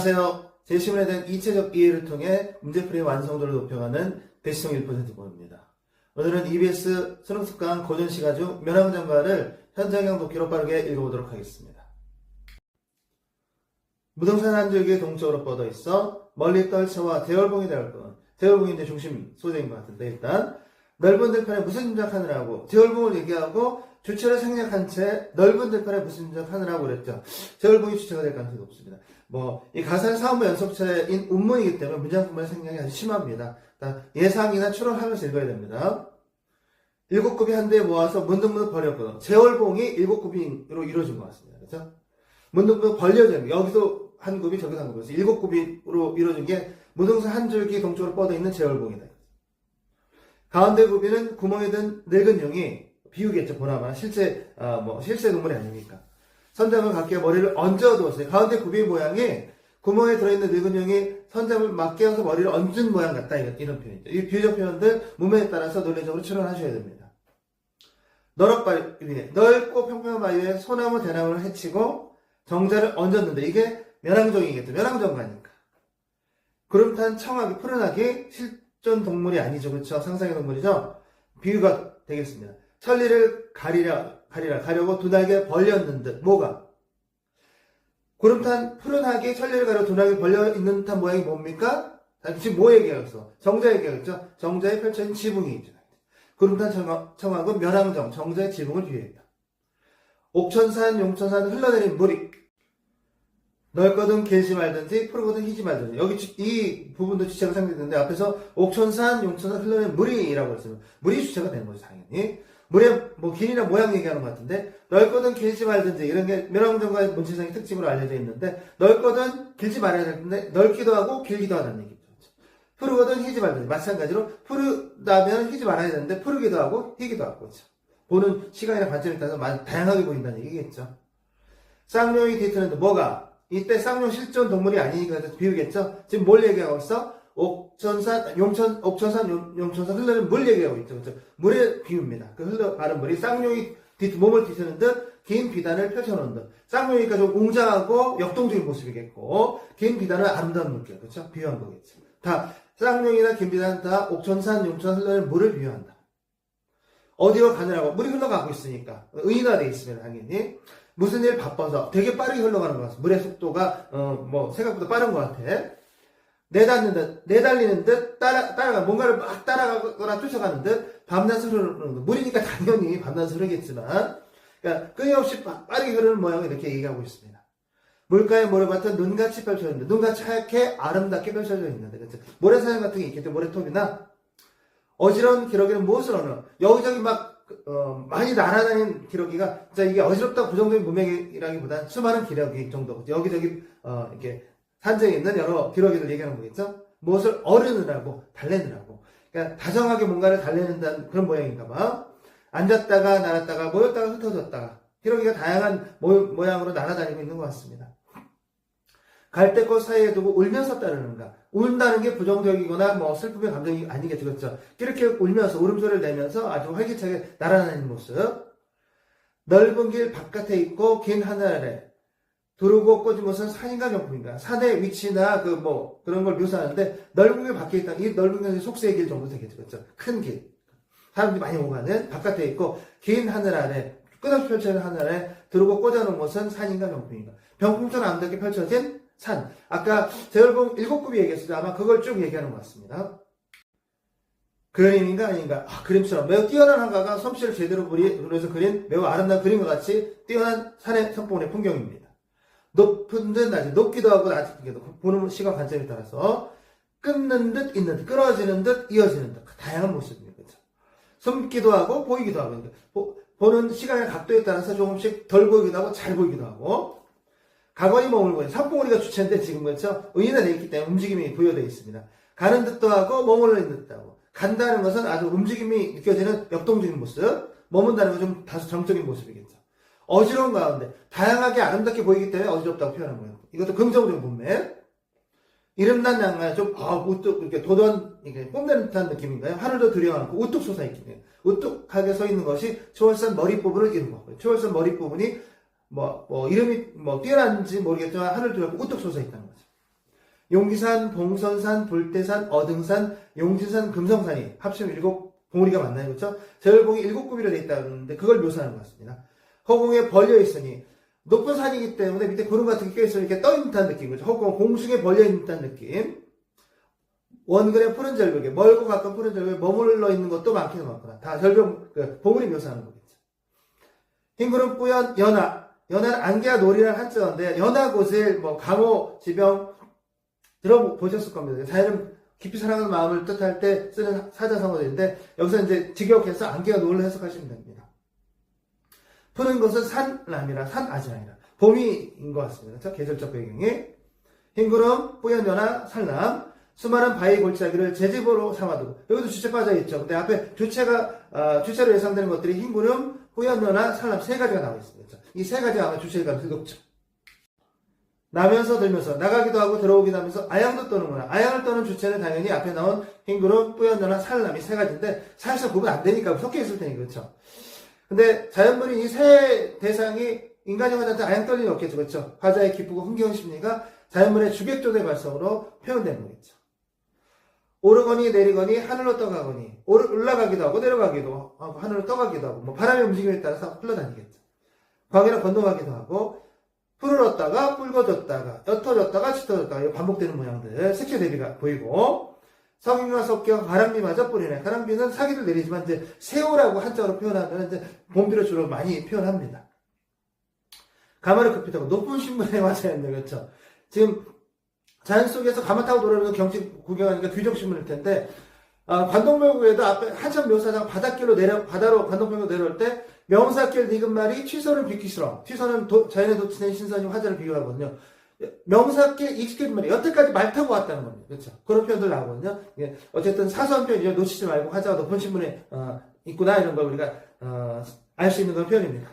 안녕하세요. 제시문에 대한 이체적 이해를 통해 문제풀이의 완성도를 높여가는 대시성 1% 공부입니다. 오늘은 EBS 수능습강 고전시가 중 면왕정가를 현장형 독기로 빠르게 읽어보도록 하겠습니다. 무등산 한 줄기에 동쪽으로 뻗어 있어 멀리 떨쳐와 대월봉이 되올 뿐. 대월봉이 이제 중심 소재인 것 같은데, 일단 넓은 들판에 무슨 짐작하느라고 대월봉을 얘기하고 주체를 생략한 채 넓은 들판에 무슨 짐작하느라고 그랬죠. 대월봉이 주체가 될 가능성이 높습니다. 이 가사의 사음의 연속체인 운문이기 때문에 문장뿐만 생략이 아주 심합니다. 예상이나 추론하면서 읽어야 됩니다. 7굽이 한데 모아서 문득문득 벌렸거든. 제월봉이 7굽으로 이루어진 것 같습니다. 그렇죠? 문득문득 벌려진 거. 여기서 한 굽이 저기서 한 굽이 7굽으로 이루어진 게 무등산 한 줄기 동쪽으로 뻗어 있는 제월봉이다. 가운데 굽이는 구멍에 든 늙은 용이 비유겠죠. 보나마나 실제 동물이 아니니까. 선장을 각기에 머리를 얹어 두었어요. 가운데 굽이 모양이 구멍에 들어있는 늙은 용이 선장을 맞게 해서 머리를 얹은 모양 같다. 이런 표현이죠. 이 비유적 표현들 문맥에 따라서 논리적으로 추론하셔야 됩니다. 넓고 평평한 바위에 소나무 대나무를 해치고 정자를 얹었는데 이게 면왕정이겠죠. 면왕정가니까. 구름탄 청아기 푸른하기 실존 동물이 아니죠. 그렇죠? 상상의 동물이죠. 비유가 되겠습니다. 천리를 가리려고 두 날개 벌렸는 듯. 뭐가? 구름탄 푸른하게 천리를 가려 두 날개 벌려 있는 듯한 모양이 뭡니까? 지금 뭐 얘기하겠어? 정자 얘기하겠죠? 정자에 펼쳐진 지붕이 있죠. 구름탄 청학은 면왕정, 정자의 지붕을 비유했다. 옥천산, 용천산 흘러내린 물이 넓거든 길지 말든지 푸르거든 희지 말든지. 여기 이 부분도 주체가 상징되는데 앞에서 옥천산, 용천산 흘러내린 물이라고 했으면 물이 주체가 되는 거죠, 당연히. 물의 길이나 모양 얘기하는 것 같은데, 넓거든 길지 말든지 이런 게 면왕정가의 문체상의 특징으로 알려져 있는데, 넓거든 길지 말아야 되는데 넓기도 하고 길기도 하다는 얘기죠. 푸르거든 희지 말든지 마찬가지로 푸르다면 희지 말아야 되는데 푸르기도 하고 희기도 하고. 그렇죠? 보는 시각이나 관점에 따라서 다양하게 보인다는 얘기겠죠. 쌍용이 뒤트는데 뭐가? 이때 쌍용 실존 동물이 아니니까 비유겠죠. 지금 뭘 얘기하고 있어? 옥천산, 용천산 흘러는 물 얘기하고 있죠. 그렇죠? 물의 비유입니다. 그 흘러가는 물이 쌍용이 몸을 뒤트는 듯 긴 비단을 펼쳐놓은 듯. 쌍용이니까 좀 웅장하고 역동적인 모습이겠고, 긴 비단은 아름다운 물결. 그렇죠? 비유한 거겠죠. 다 쌍용이나 긴 비단 다 옥천산, 용천산 흘러는 물을 비유한다. 어디로 가느라고? 물이 흘러가고 있으니까. 의인화 되어 있으면 당연히. 무슨 일 바빠서 되게 빠르게 흘러가는 것 같아. 물의 속도가 생각보다 빠른 것 같아. 내달리는 듯, 따라가, 뭔가를 막 따라가거나 쫓아가는 듯, 밤낮 흐르는 듯. 물이니까 당연히 밤낮 흐르겠지만, 그러니까 끊임없이 빠르게 흐르는 모양을 이렇게 얘기하고 있습니다. 물가에 모래밭은 눈같이 펼쳐져 있는데, 눈같이 하얗게 아름답게 펼쳐져 있는데, 그렇죠? 모래사장 같은 게 있겠죠? 모래톱이나, 어지러운 기러기는 무엇을 얻는? 여기저기 많이 날아다니는 기러기가, 진짜 이게 어지럽다고 부정적인 문맥이라기보다는 수많은 기러기 정도. 여기저기, 이렇게, 산재에 있는 여러 기러기들 얘기하는 거겠죠? 무엇을 어르느라고, 달래느라고. 그러니까 다정하게 뭔가를 달래는다는 그런 모양인가 봐. 앉았다가 날았다가 모였다가 흩어졌다가. 기러기가 다양한 모양으로 날아다니고 있는 것 같습니다. 갈대꽃 사이에 두고 울면서 따르는가. 운다는 게 부정적이거나 슬픔의 감정이 아니겠죠. 그렇죠? 이렇게 울면서, 울음소리를 내면서 아주 활기차게 날아다니는 모습. 넓은 길 바깥에 있고 긴 하늘 아래. 두르고 꽂은 것은 산인가 명품인가? 산의 위치나 그런 걸 묘사하는데, 넓은 길 밖에 있다. 이 넓은 길은 속세의 길 정도 되겠죠. 그렇죠? 큰 길. 사람들이 많이 오가는 바깥에 있고, 긴 하늘 아래, 끝없이 펼쳐진 하늘 아래, 두르고 꽂아놓은 것은 산인가 명품인가? 병풍처럼 아름답게 펼쳐진 산. 아까 제월봉 7굽이 얘기했을 아마 그걸 쭉 얘기하는 것 같습니다. 그림인가 아닌가? 그림처럼 매우 뛰어난 화가가 솜씨를 제대로 부려서 그린 매우 아름다운 그림과 같이 뛰어난 산의 성봉의 풍경입니다. 높은 듯 낮은, 높기도 하고 낮기도 하고, 보는 시각 관점에 따라서 끊는 듯 있는 듯, 끊어지는 듯 이어지는 듯, 다양한 모습입니다. 그렇죠? 숨기도 하고 보이기도 하고, 보는 시각의 각도에 따라서 조금씩 덜 보이기도 하고 잘 보이기도 하고. 가거니 머물고 있는 산봉우리가 주체인데 지금 그렇죠? 의인화 되어 있기 때문에 움직임이 부여되어 있습니다. 가는 듯도 하고 머물러 있는 듯도 하고. 간다는 것은 아주 움직임이 느껴지는 역동적인 모습, 머문다는 것은 좀 다소 정적인 모습이겠죠. 어지러운 가운데 다양하게 아름답게 보이기 때문에 어지럽다고 표현한 거예요. 이것도 긍정적인 문맥. 이름난 양말 좀 우뚝 이렇게 도도한 이렇게 뽐내는 듯한 느낌인가요? 하늘도 두려워하고 우뚝 솟아있기. 우뚝하게 서 있는 것이 초월선 머리 부분을 이룬 거고요. 초월선 머리 부분이 이름이 뛰어난지 모르겠지만 하늘 두렵고 우뚝 솟아있다는 거죠. 용기산, 봉선산, 볼대산, 어등산, 용진산, 금성산이 합치면 7봉우리가 맞나요? 그렇죠? 제월봉이 7구비로 되어 있다는데 그걸 묘사하는 것 같습니다. 허공에 벌려 있으니 높은 산이기 때문에 밑에 구름 같은 게 껴있으면 이렇게 떠 있는 듯한 느낌. 그렇죠? 허공 공중에 벌려 있는 듯한 느낌. 원근의 푸른 절벽에, 멀고 가까운 푸른 절벽에 머물러 있는 것도 많기는 많구나. 다 절벽, 봉우리 묘사하는 거겠죠. 흰구름 뿌연 연화. 연화는 안개와 놀이란 한자어인데, 연화 곳에 강호, 지병, 들어보셨을 겁니다. 자연을 깊이 사랑하는 마음을 뜻할 때 쓰는 사자성어들인데, 여기서 이제 직역해서 안개와 놀을 해석하시면 됩니다. 푸른 것은 산람이라, 산아지랑이라. 봄이인 것 같습니다. 그렇죠? 계절적 배경이. 흰구름, 뿌연 연화, 산람. 수많은 바위 골짜기를 제 집으로 삼아두고. 여기도 주체 빠져있죠. 근데 앞에 주체로 예상되는 것들이 흰구름, 뿌연연화, 산람 세 가지가 나와 있습니다. 이 세 가지가 아마 주체일 가능성이 높죠. 나면서 들면서, 나가기도 하고 들어오기도 하면서 아양도 떠는구나. 아양을 떠는 주체는 당연히 앞에 나온 흰구름, 뿌연연화, 산람 이 세 가지인데 사실상 구분 안 되니까 섞여 있을 테니 그렇죠. 근데 자연물인 이 세 대상이 인간이 화자한테 아양 떨 일이 없겠죠. 그렇죠. 화자의 기쁘고 흥겨운 심리가 자연물의 주객조의 발성으로 표현되는 거겠죠. 오르거니 내리거니 하늘로 떠가거니 올라가기도 하고 내려가기도 하고 하늘로 떠가기도 하고 바람의 움직임에 따라서 흘러다니겠죠. 광야를 건너가기도 하고 푸르렀다가 붉어졌다가 옅어졌다가 짙어졌다가 반복되는 모양들 색채 대비가 보이고 성인과 섞여 가랑비마저 뿌리네. 가랑비는 사기를 내리지만 이제 새우라고 한자로 표현하면 이제 봄비로 주로 많이 표현합니다. 가마를 급히 타고 높은 신문에 와서 했네. 그렇죠. 지금 자연 속에서 가마 타고 돌아오는 경치 구경하니까 뒤적신문일 텐데, 관동묘구에도 앞에 한참 묘사장 바닷길로 바다로 관동묘구 내려올 때, 명사길 늙은 말이 취소를 비키시러. 취소는 자연에 도취된 신선이 화자를 비교하거든요. 명사길 익숙해진 말이 여태까지 말 타고 왔다는 겁니다. 그렇죠. 그런 표현들 나오거든요. 어쨌든 사소한 표현이죠. 놓치지 말고 화자가 높은 신문에, 있구나, 이런 걸 우리가, 알 수 있는 그런 표현입니다.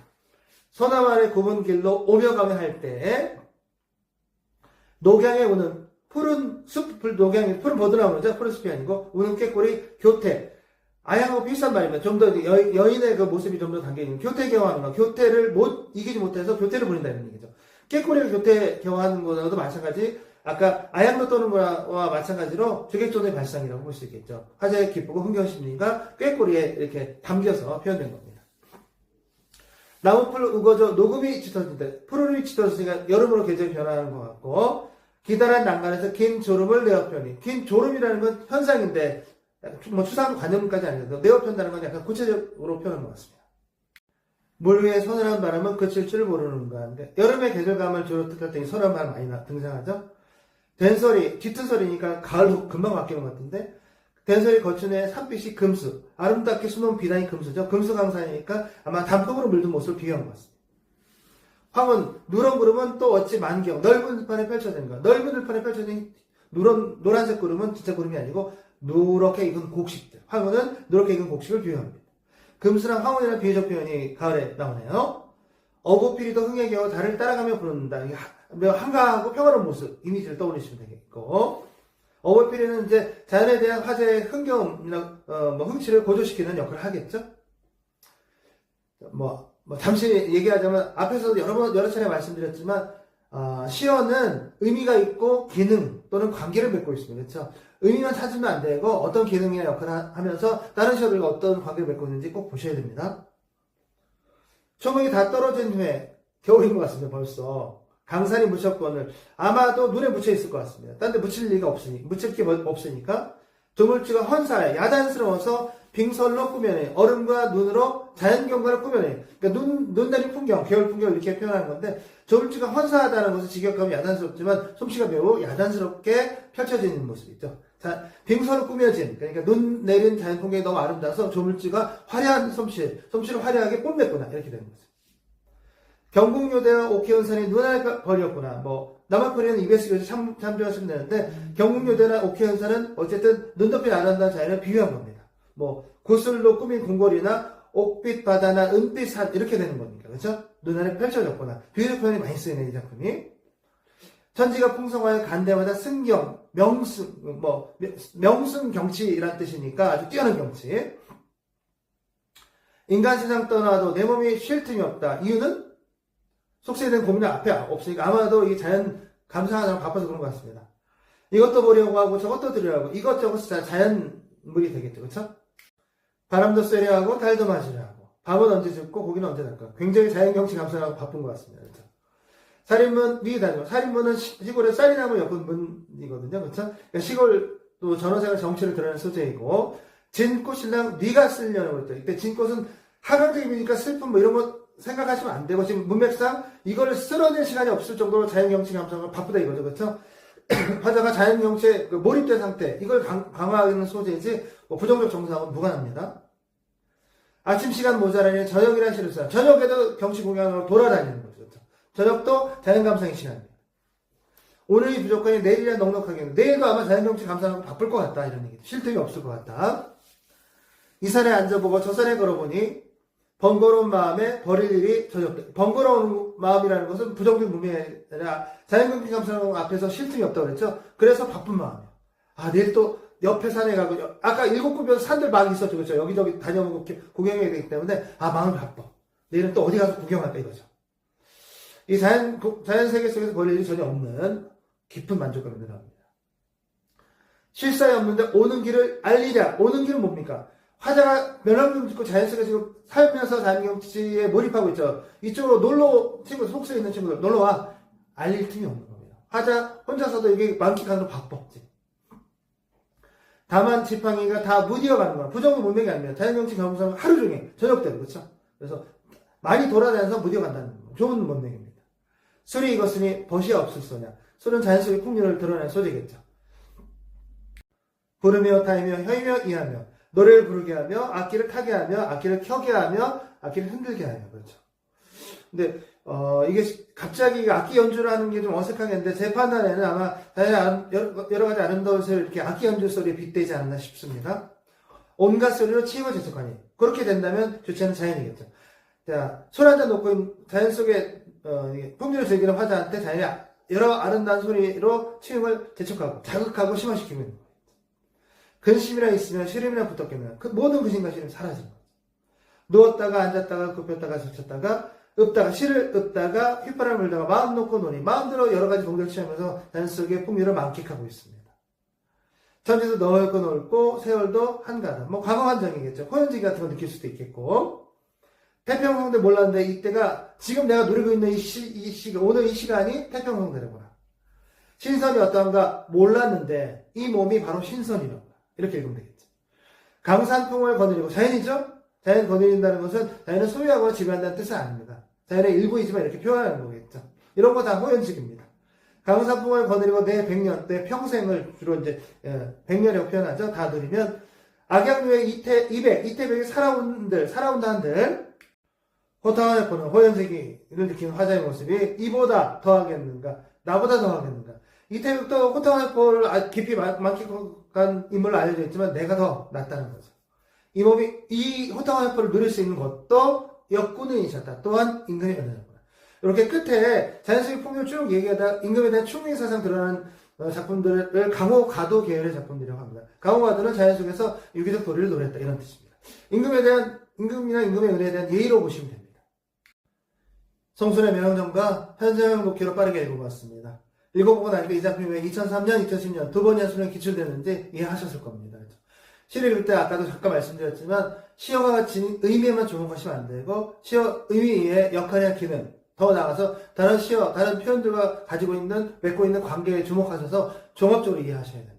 서남아래 굽은 길로 오며 가며 할 때, 녹양에 우는 푸른 숲, 녹양에 푸른 버드나무죠. 푸른 숲이 아니고 우는 꾀꼬리 교태. 아양하고 비슷한 말입니다. 좀 더 여인의 그 모습이 좀 더 담겨있는 교태 경화하는 거. 교태를 이기지 못해서 교태를 부린다는 얘기죠. 꾀꼬리를 교태 경화하는 거와도 마찬가지. 아까 아양로 떠는 거와 마찬가지로 주객존의 발상이라고 볼 수 있겠죠. 화자의 기쁘고 흥겨운 심리가 꾀꼬리에 이렇게 담겨서 표현된 겁니다. 나무풀 우거져 녹음이 짙어진다. 푸른이 짙어지니까 여름으로 계절이 변화하는 것 같고 기다란 난간에서 긴 졸음을 내어 표현이. 긴 졸음이라는 건 현상인데 추상 관념까지 아니거든요. 내어 표현다는 건 약간 구체적으로 표현한 것 같습니다. 물 위에 서늘한 바람은 그칠 줄 모르는가 하는데 여름의 계절감을 주로 뜻할 때 서늘한 바람 많이 등장하죠. 된소리, 짙은 소리니까 가을로 금방 바뀌는 것 같은데 된소리 거춘의 산빛이 금수, 아름답게 숨은 비단이 금수죠. 금수강산이니까 아마 단풍으로 물든 모습을 비유한 것 같습니다. 황은, 누런 구름은 또 어찌 만경, 넓은 들판에 펼쳐진 것. 넓은 들판에 펼쳐진 노란색 구름은 진짜 구름이 아니고 누렇게 익은 곡식들. 황은은 누렇게 익은 곡식을 비유합니다. 금수랑 황혼이라는 비유적 표현이 가을에 나오네요. 어부피리도 흥에 겨워 달을 따라가며 부른다. 한가하고 평화로운 모습, 이미지를 떠올리시면 되겠고. 어부피리는 이제 자연에 대한 화제의 흥겨움이나 흥취를 고조시키는 역할을 하겠죠. 잠시 얘기하자면 앞에서도 여러 차례 말씀드렸지만 시어는 의미가 있고 기능 또는 관계를 맺고 있습니다. 그렇죠? 의미만 찾으면 안 되고 어떤 기능이나 역할을 하면서 다른 시어들과 어떤 관계를 맺고 있는지 꼭 보셔야 됩니다. 초목이 다 떨어진 후에 겨울인 것 같습니다. 벌써 강산이 묻혔건을 아마도 눈에 묻혀 있을 것 같습니다. 딴 데 묻힐 리가 묻힐 게 없으니까 조물주가 헌사해 야단스러워서 빙설로 꾸며내 얼음과 눈으로 자연경관을 꾸며내. 그러니까 눈 내린 풍경, 겨울 풍경을 이렇게 표현하는 건데 조물주가 헌사하다는 것은 직역하면 야단스럽지만 솜씨가 매우 야단스럽게 펼쳐지는 모습이죠. 자, 빙설로 꾸며진, 그러니까 눈 내린 자연 풍경이 너무 아름다워서 조물주가 화려한 솜씨를 화려하게 뽐냈구나 이렇게 되는 거죠. 경국요대와 옥혜연산이 눈알 벌였구나. 남한코리아는 EBS 교재 참조하시면 되는데 경국요대나 옥혜연산은 어쨌든 눈덮이 아름다운 자연을 비유한 겁니다. 구슬로 꾸민 궁궐이나 옥빛 바다나 은빛 산 이렇게 되는 겁니다. 그렇죠? 눈알에 펼쳐졌구나. 비유적 표현이 많이 쓰이는 이 작품이. 천지가 풍성하여 간대마다 승경, 명승 경치라는 뜻이니까 아주 뛰어난 경치. 인간 세상 떠나도 내 몸이 쉴 틈이 없다. 이유는 속세에 대한 고민은 앞에 없으니까 아마도 이 자연 감상하느라 바빠서 그런 것 같습니다. 이것도 보려고 하고 저것도 들으려고 하고 이것저것 자연물이 되겠죠. 그렇죠? 바람도 쐬려 하고 달도 맞으려 하고 밥은 언제 줍고 고기는 언제 날까. 굉장히 자연경치 감상하고 바쁜 것 같습니다. 그렇죠? 살인문 미다죠. 살인문은 시골의 쌀이나무 엮은 문이거든요. 그렇죠? 그러니까 시골 또 전원생활 정치를 드러내는 소재이고 진꽃 신랑 네가 쓰려는 거죠. 이때 진꽃은 하강적이니까 슬픔 뭐 이런 거 생각하시면 안 되고 지금 문맥상 이거를 쓸어낼 시간이 없을 정도로 자연경치 감상을 바쁘다 이거죠. 그렇죠? 화자가 자연경치에 몰입된 상태 이걸 강화하는 소재이지 뭐 부정적 정상은 무관합니다. 아침 시간 모자라니 저녁이라는 시를 써요. 저녁에도 경치 구경으로 돌아다니는 거죠. 그렇죠? 저녁도 자연감상의 시간입니다. 오늘이 부족하니 내일이란 넉넉하게 내일도 아마 자연경치 감상하고 바쁠 것 같다 이런 얘기죠. 쉴 틈이 없을 것 같다. 이 산에 앉아보고 저 산에 걸어보니 번거로운 마음에 버릴 일이 저녁. 번거로운 마음이라는 것은 부정적 문명이 아니라 자연경치 감상 앞에서 쉴 틈이 없다고 그랬죠. 그래서 바쁜 마음이에요. 아 내일 또 옆에 산에 가고 아까 7군데서 산들 막 있었죠. 그렇죠. 여기저기 다녀오고 구경해야 되기 때문에 아 마음이 바빠. 내일은 또 어디 가서 구경할까 이거죠. 이 자연 세계 속에서 벌릴 일이 전혀 없는 깊은 만족감이 늘어납니다. 실사에 없는데 오는 길을 알리랴. 오는 길은 뭡니까? 화자가 멸망경 짓고 자연 속에 지금 살면서 자연경치에 몰입하고 있죠. 이쪽으로 속세에 있는 친구들 놀러와. 알릴 틈이 없는 겁니다. 화자 혼자서도 이게 만끽하느라 바빠. 다만 지팡이가 다 무디어가는 거야. 부정의 문맥이 아닙니다. 자연경치 경험상 하루 종일 저녁 때도 그렇죠. 그래서 많이 돌아다녀서 무디어간다는 거. 좋은 문맥입니다. 술이 익었으니 벗이 없을소냐. 술은 자연 속의 풍류를 드러내는 소재겠죠. 부르며 타이며 혀이며 이하며 노래를 부르게 하며 악기를 타게 하며 악기를 켜게 하며 악기를 흔들게 하며 그렇죠. 근데 이게 갑자기 악기 연주를 하는 게 좀 어색하겠는데 제 판단에는 아마 여러 가지 아름다운 소리 이렇게 악기 연주 소리에 빗대지 않나 싶습니다. 온갖 소리로 치고 재촉하니 그렇게 된다면 좋지 않은 자연이겠죠. 자, 손 한잔 놓고 자연 속에 풍류를 즐기는 화자한테 자연이 여러 아름다운 소리로 치움을 재촉하고 자극하고 심화시키고 있는 거예요. 근심이나 있으면 시름이나 붙었겠느냐. 모든 근심과 시름이 사라진 거죠. 누웠다가 앉았다가 굽혔다가 젖혔다가 읊다가 시를 읊다가 휘파람을 불다가 마음 놓고 노니 마음대로 여러 가지 동작을 취하면서 자연 속의 풍류를 만끽하고 있습니다. 천지도 넓고 넓고 세월도 한가닥. 뭐 과거한정이겠죠. 호연지기 같은 거 느낄 수도 있겠고 태평성대 몰랐는데 이때가 지금 내가 누리고 있는 오늘 이 시간이 태평성대구나. 신선이 어떠한가 몰랐는데 이 몸이 바로 신선이라구나. 이렇게 읽으면 되겠죠. 강산풍을 거느리고 자연이죠? 자연 거느린다는 것은 자연을 소유하거나 지배한다는 뜻은 아닙니다. 자연의 일부이지만 이렇게 표현하는 거겠죠. 이런 거 다 호연식입니다. 강산풍을 거느리고 내 백년, 내 평생을 주로 이제 100년이라고 표현하죠. 다 누리면 악양류의 이태백이 살아온다 한들 호탕한 보는 호연색이를 느끼는 화자의 모습이 이보다 더하겠는가? 나보다 더하겠는가? 이태백도 호탕한 포를 깊이 만끽한 인물로 알려져 있지만 내가 더 낫다는 거죠. 이 몸이 이 호탕한 포를 누릴 수 있는 것도 역군인이셨다. 또한 임금이 변하는구나. 이렇게 끝에 자연스럽게 풍요를 쭉 얘기하다 임금에 대한 충리 사상 드러나는 작품들을 강호가도 계열의 작품들이라고 합니다. 강호가도는 자연 속에서 유기적 도리를 노렸다 이런 뜻입니다. 임금이나 임금의 은혜에 대한 예의로 보시면 됩니다. 성순의 명령과 현세형 목회로 빠르게 읽어봤습니다. 읽어보고 나니까 이 작품이 왜 2003년, 2010년 두 번의 연수에 기출되는지 이해하셨을 겁니다. 시를 읽을 때 아까도 잠깐 말씀드렸지만 시어가 가진 의미에만 주목하시면 안 되고 시어 의미의 역할이나 기능 더 나아가서 다른 시어, 다른 표현들과 맺고 있는 관계에 주목하셔서 종합적으로 이해하셔야 됩니다.